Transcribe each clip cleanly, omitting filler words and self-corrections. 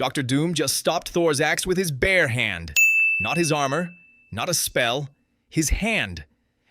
Dr. Doom just stopped Thor's axe with his bare hand. Not his armor, not a spell, his hand.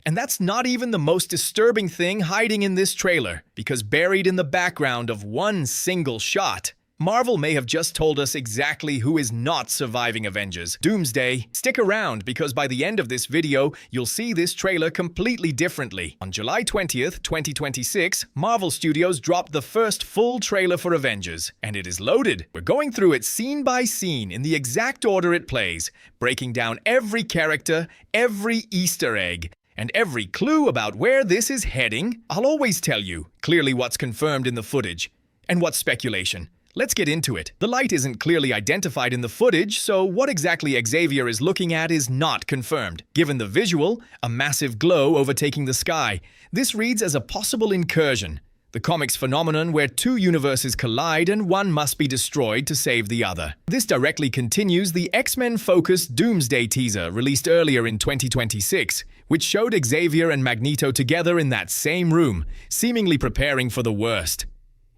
And that's not even the most disturbing thing hiding in this trailer, because buried in the background of one single shot, Marvel may have just told us exactly who is not surviving Avengers. Doomsday. Stick around, because by the end of this video, you'll see this trailer completely differently. On July 20th, 2026, Marvel Studios dropped the first full trailer for Avengers, and it is loaded. We're going through it scene by scene in the exact order it plays, breaking down every character, every Easter egg, and every clue about where this is heading. I'll always tell you clearly what's confirmed in the footage and what's speculation. Let's get into it. The light isn't clearly identified in the footage, so what exactly Xavier is looking at is not confirmed. Given the visual, a massive glow overtaking the sky, this reads as a possible incursion, the comics phenomenon where two universes collide and one must be destroyed to save the other. This directly continues the X-Men-focused Doomsday teaser released earlier in 2026, which showed Xavier and Magneto together in that same room, seemingly preparing for the worst.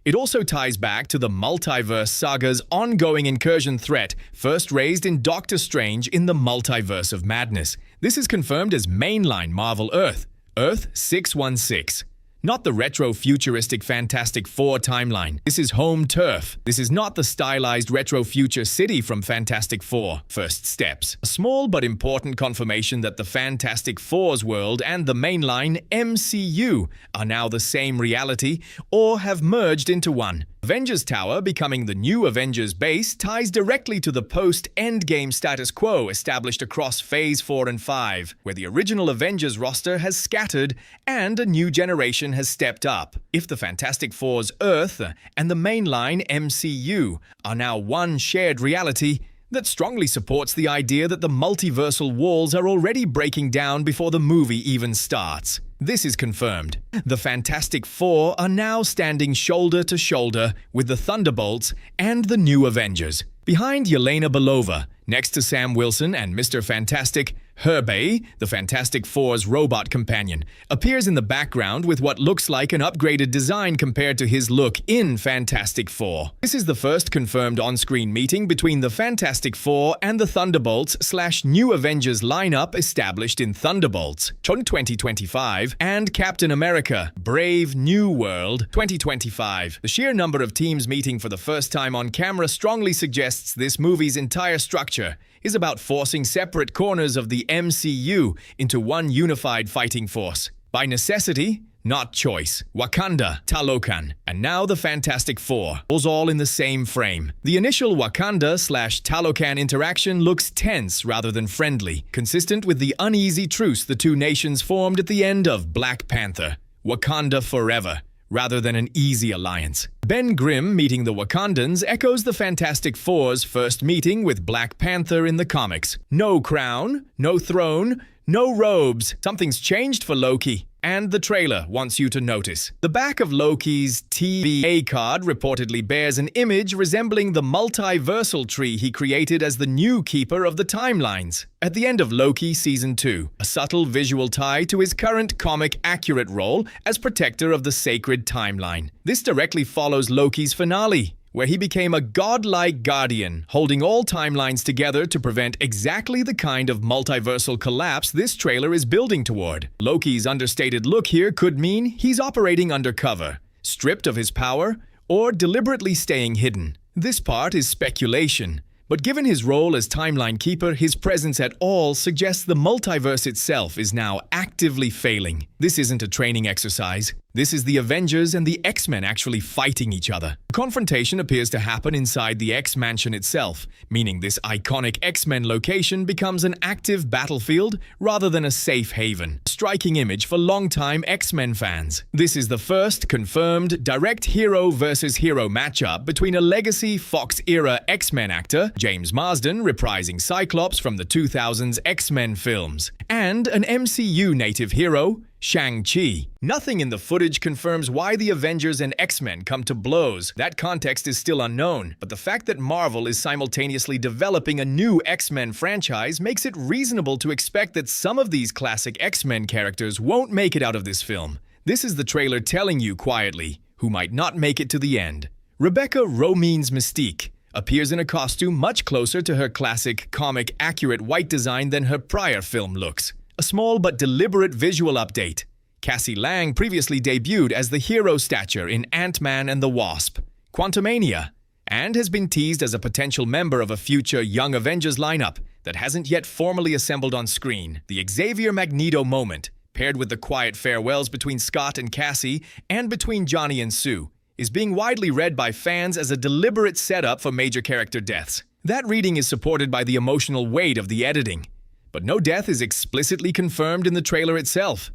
It also ties back to the multiverse saga's ongoing incursion threat, first raised in Doctor Strange in the Multiverse of Madness. This is confirmed as mainline Marvel Earth, Earth 616. Not the retro-futuristic Fantastic Four timeline. This is home turf. This is not the stylized retro-future city from Fantastic Four. First steps. A small but important confirmation that the Fantastic Four's world and the mainline MCU are now the same reality or have merged into one. Avengers Tower, becoming the new Avengers base, ties directly to the post-Endgame status quo established across Phase 4 and 5, where the original Avengers roster has scattered and a new generation has stepped up. If the Fantastic Four's Earth and the mainline MCU are now one shared reality, that strongly supports the idea that the multiversal walls are already breaking down before the movie even starts. This is confirmed. The Fantastic Four are now standing shoulder to shoulder with the Thunderbolts and the new Avengers. Behind Yelena Belova, next to Sam Wilson and Mr. Fantastic, Herbey, the Fantastic Four's robot companion, appears in the background with what looks like an upgraded design compared to his look in Fantastic Four. This is the first confirmed on-screen meeting between the Fantastic Four and the Thunderbolts/New Avengers lineup established in Thunderbolts 2025 and Captain America Brave New World 2025. The sheer number of teams meeting for the first time on camera strongly suggests this movie's entire structure is about forcing separate corners of the MCU into one unified fighting force. By necessity, not choice. Wakanda, Talokan, and now the Fantastic Four, all in the same frame. The initial Wakanda/Talokan interaction looks tense rather than friendly, consistent with the uneasy truce the two nations formed at the end of Black Panther. Wakanda forever, rather than an easy alliance. Ben Grimm meeting the Wakandans echoes the Fantastic Four's first meeting with Black Panther in the comics. No crown, no throne, no robes. Something's changed for Loki. And the trailer wants you to notice. The back of Loki's TVA card reportedly bears an image resembling the multiversal tree he created as the new keeper of the timelines. At the end of Loki Season 2, a subtle visual tie to his current comic-accurate role as protector of the sacred timeline. This directly follows Loki's finale, where he became a godlike guardian, holding all timelines together to prevent exactly the kind of multiversal collapse this trailer is building toward. Loki's understated look here could mean he's operating undercover, stripped of his power, or deliberately staying hidden. This part is speculation, but given his role as timeline keeper, his presence at all suggests the multiverse itself is now actively failing. This isn't a training exercise. This is the Avengers and the X-Men actually fighting each other. The confrontation appears to happen inside the X-Mansion itself, meaning this iconic X-Men location becomes an active battlefield rather than a safe haven. A striking image for longtime X-Men fans. This is the first confirmed direct hero versus hero matchup between a legacy Fox-era X-Men actor, James Marsden reprising Cyclops from the 2000s X-Men films, and an MCU native hero, Shang-Chi. Nothing in the footage confirms why the Avengers and X-Men come to blows. That context is still unknown, but the fact that Marvel is simultaneously developing a new X-Men franchise makes it reasonable to expect that some of these classic X-Men characters won't make it out of this film. This is the trailer telling you quietly who might not make it to the end. Rebecca Romijn's Mystique, appears in a costume much closer to her classic, comic-accurate white design than her prior film looks. A small but deliberate visual update. Cassie Lang previously debuted as the hero stature in Ant-Man and the Wasp, Quantumania, and has been teased as a potential member of a future Young Avengers lineup that hasn't yet formally assembled on screen. The Xavier Magneto moment, paired with the quiet farewells between Scott and Cassie and between Johnny and Sue, is being widely read by fans as a deliberate setup for major character deaths. That reading is supported by the emotional weight of the editing, but no death is explicitly confirmed in the trailer itself.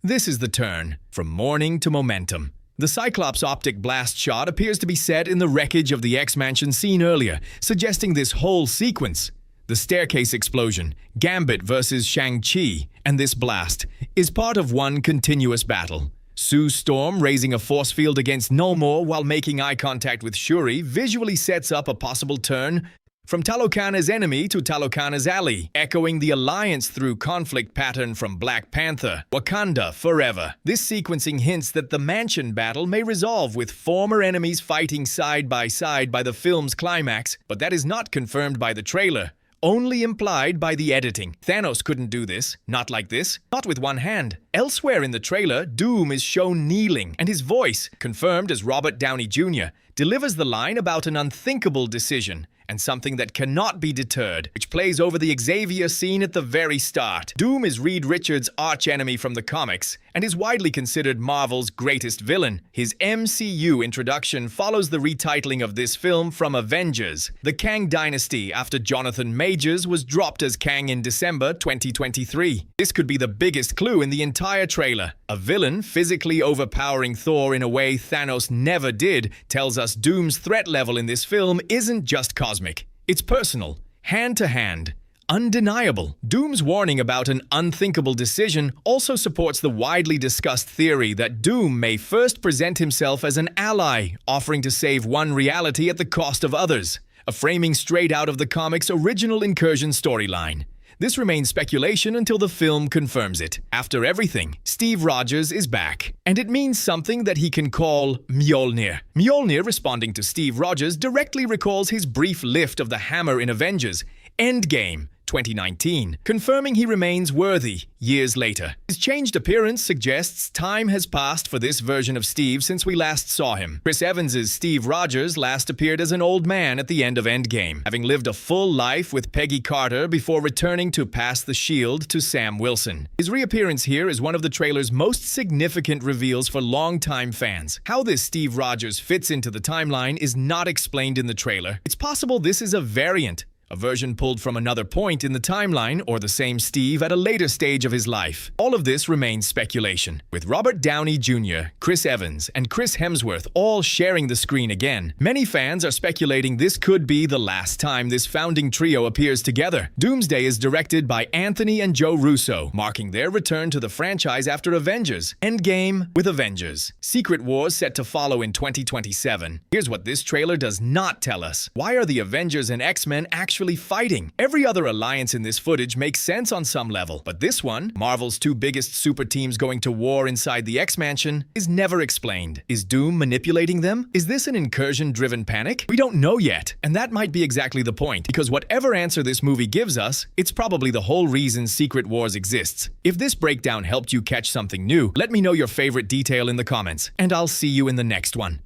This is the turn, from mourning to momentum. The Cyclops optic blast shot appears to be set in the wreckage of the X-Mansion seen earlier, suggesting this whole sequence. The staircase explosion, Gambit versus Shang-Chi, and this blast is part of one continuous battle. Sue Storm raising a force field against Namor while making eye contact with Shuri visually sets up a possible turn from Talokana's enemy to Talokana's ally, echoing the alliance through conflict pattern from Black Panther, Wakanda Forever. This sequencing hints that the mansion battle may resolve with former enemies fighting side by the film's climax, but that is not confirmed by the trailer. Only implied by the editing. Thanos couldn't do this, not like this, not with one hand. Elsewhere in the trailer, Doom is shown kneeling, and his voice, confirmed as Robert Downey Jr., delivers the line about an unthinkable decision and something that cannot be deterred, which plays over the Xavier scene at the very start. Doom is Reed Richards' archenemy from the comics and is widely considered Marvel's greatest villain. His MCU introduction follows the retitling of this film from Avengers. The Kang Dynasty after Jonathan Majors was dropped as Kang in December 2023. This could be the biggest clue in the entire trailer. A villain physically overpowering Thor in a way Thanos never did tells us Doom's threat level in this film isn't just cosmic. It's personal, hand-to-hand, undeniable. Doom's warning about an unthinkable decision also supports the widely discussed theory that Doom may first present himself as an ally, offering to save one reality at the cost of others, a framing straight out of the comic's original Incursion storyline. This remains speculation until the film confirms it. After everything, Steve Rogers is back, and it means something that he can call Mjolnir. Mjolnir, responding to Steve Rogers, directly recalls his brief lift of the hammer in Avengers Endgame 2019, confirming he remains worthy years later. His changed appearance suggests time has passed for this version of Steve since we last saw him. Chris Evans' Steve Rogers last appeared as an old man at the end of Endgame, having lived a full life with Peggy Carter before returning to pass the shield to Sam Wilson. His reappearance here is one of the trailer's most significant reveals for longtime fans. How this Steve Rogers fits into the timeline is not explained in the trailer. It's possible this is a variant, a version pulled from another point in the timeline, or the same Steve at a later stage of his life. All of this remains speculation. With Robert Downey Jr., Chris Evans, and Chris Hemsworth all sharing the screen again, many fans are speculating this could be the last time this founding trio appears together. Doomsday is directed by Anthony and Joe Russo, marking their return to the franchise after Avengers. Endgame with Avengers. Secret Wars set to follow in 2027. Here's what this trailer does not tell us. Why are the Avengers and X-Men actually fighting? Every other alliance in this footage makes sense on some level, but this one, Marvel's two biggest super teams going to war inside the X-Mansion, is never explained. Is Doom manipulating them? Is this an incursion-driven panic? We don't know yet, and that might be exactly the point, because whatever answer this movie gives us, it's probably the whole reason Secret Wars exists. If this breakdown helped you catch something new, let me know your favorite detail in the comments, and I'll see you in the next one.